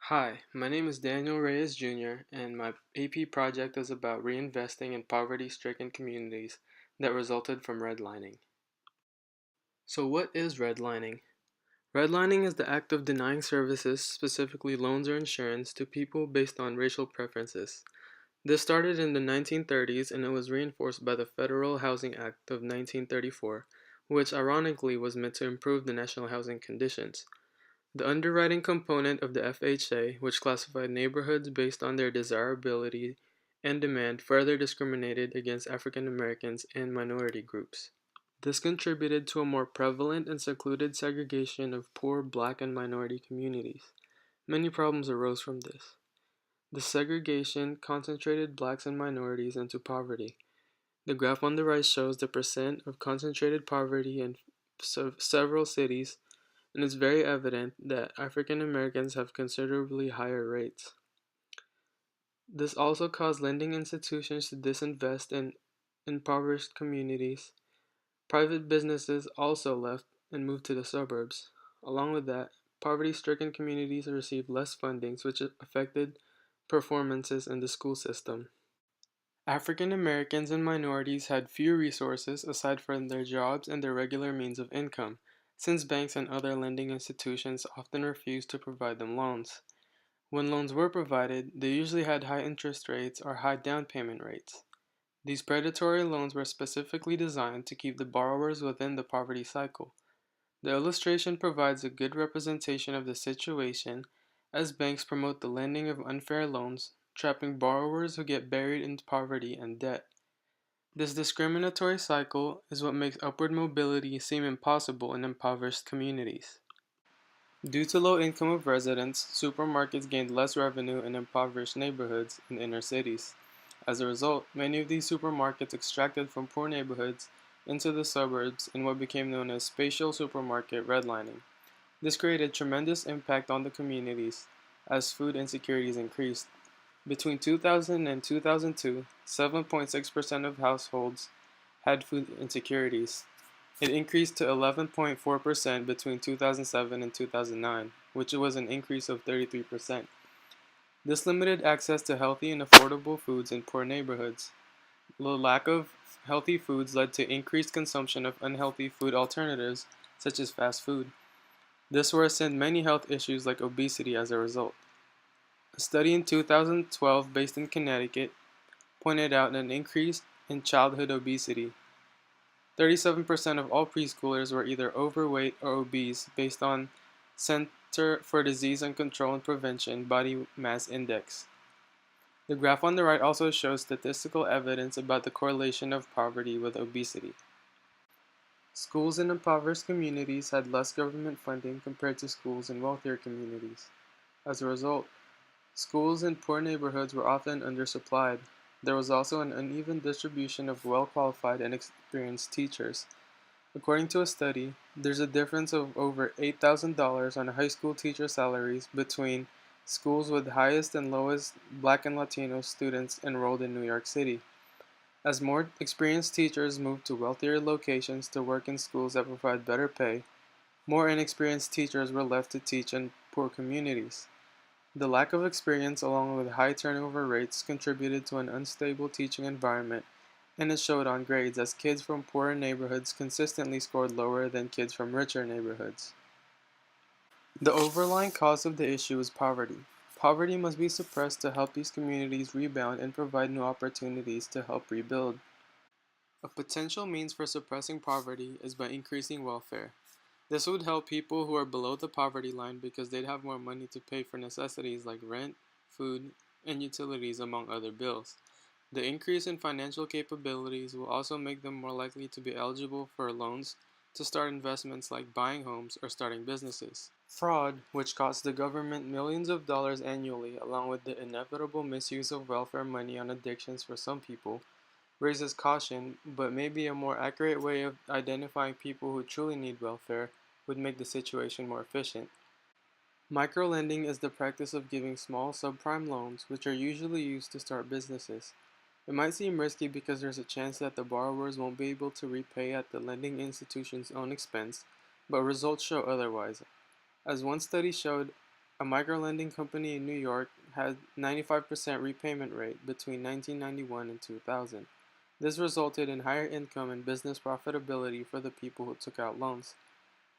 Hi, my name is Daniel Reyes Jr., and my AP project is about reinvesting in poverty-stricken communities that resulted from redlining. So what is redlining? Redlining is the act of denying services, specifically loans or insurance, to people based on racial preferences. This started in the 1930s and it was reinforced by the Federal Housing Act of 1934, which ironically was meant to improve the national housing conditions. The underwriting component of the FHA, which classified neighborhoods based on their desirability and demand, further discriminated against African Americans and minority groups. This contributed to a more prevalent and secluded segregation of poor black and minority communities. Many problems arose from this. The segregation concentrated blacks and minorities into poverty. The graph on the right shows the percent of concentrated poverty in several cities, and it's very evident that African Americans have considerably higher rates. This also caused lending institutions to disinvest in impoverished communities. Private businesses also left and moved to the suburbs. Along with that, poverty-stricken communities received less funding, which affected performances in the school system. African Americans and minorities had few resources aside from their jobs and their regular means of income, since banks and other lending institutions often refused to provide them loans. When loans were provided, they usually had high interest rates or high down payment rates. These predatory loans were specifically designed to keep the borrowers within the poverty cycle. The illustration provides a good representation of the situation as banks promote the lending of unfair loans, trapping borrowers who get buried in poverty and debt. This discriminatory cycle is what makes upward mobility seem impossible in impoverished communities. Due to low income of residents, supermarkets gained less revenue in impoverished neighborhoods in inner cities. As a result, many of these supermarkets extracted from poor neighborhoods into the suburbs in what became known as spatial supermarket redlining. This created tremendous impact on the communities as food insecurities increased. Between 2000 and 2002, 7.6% of households had food insecurities. It increased to 11.4% between 2007 and 2009, which was an increase of 33%. This limited access to healthy and affordable foods in poor neighborhoods. The lack of healthy foods led to increased consumption of unhealthy food alternatives, such as fast food. This worsened many health issues like obesity as a result. A study in 2012 based in Connecticut pointed out an increase in childhood obesity. 37% of all preschoolers were either overweight or obese based on Center for Disease and Control and Prevention Body Mass Index. The graph on the right also shows statistical evidence about the correlation of poverty with obesity. Schools in impoverished communities had less government funding compared to schools in wealthier communities. As a result, schools in poor neighborhoods were often undersupplied. There was also an uneven distribution of well-qualified and experienced teachers. According to a study, there's a difference of over $8,000 on high school teacher salaries between schools with highest and lowest Black and Latino students enrolled in New York City. As more experienced teachers moved to wealthier locations to work in schools that provide better pay, more inexperienced teachers were left to teach in poor communities. The lack of experience, along with high turnover rates, contributed to an unstable teaching environment, and it showed on grades as kids from poorer neighborhoods consistently scored lower than kids from richer neighborhoods. The overlying cause of the issue is poverty. Poverty must be suppressed to help these communities rebound and provide new opportunities to help rebuild. A potential means for suppressing poverty is by increasing welfare. This would help people who are below the poverty line because they'd have more money to pay for necessities like rent, food, and utilities, among other bills. The increase in financial capabilities will also make them more likely to be eligible for loans to start investments like buying homes or starting businesses. Fraud, which costs the government millions of dollars annually, along with the inevitable misuse of welfare money on addictions for some people, raises caution, but maybe a more accurate way of identifying people who truly need welfare would make the situation more efficient. Microlending is the practice of giving small subprime loans, which are usually used to start businesses. It might seem risky because there's a chance that the borrowers won't be able to repay at the lending institution's own expense, but results show otherwise. As one study showed, A microlending company in New York had 95% repayment rate between 1991 and 2000. This resulted in higher income and business profitability for the people who took out loans.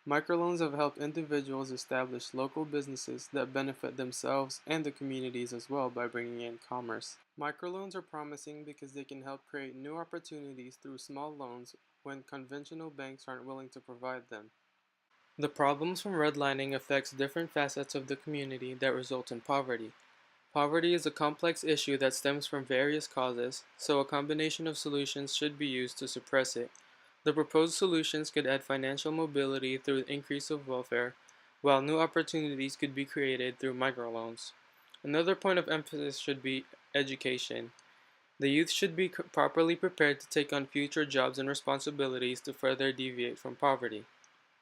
Microloans have helped individuals establish local businesses that benefit themselves and the communities as well by bringing in commerce. Microloans are promising because they can help create new opportunities through small loans when conventional banks aren't willing to provide them. The problems from redlining affects different facets of the community that result in poverty. Poverty is a complex issue that stems from various causes, so a combination of solutions should be used to suppress it. The proposed solutions could add financial mobility through the increase of welfare, while new opportunities could be created through microloans. Another point of emphasis should be education. The youth should be properly prepared to take on future jobs and responsibilities to further deviate from poverty.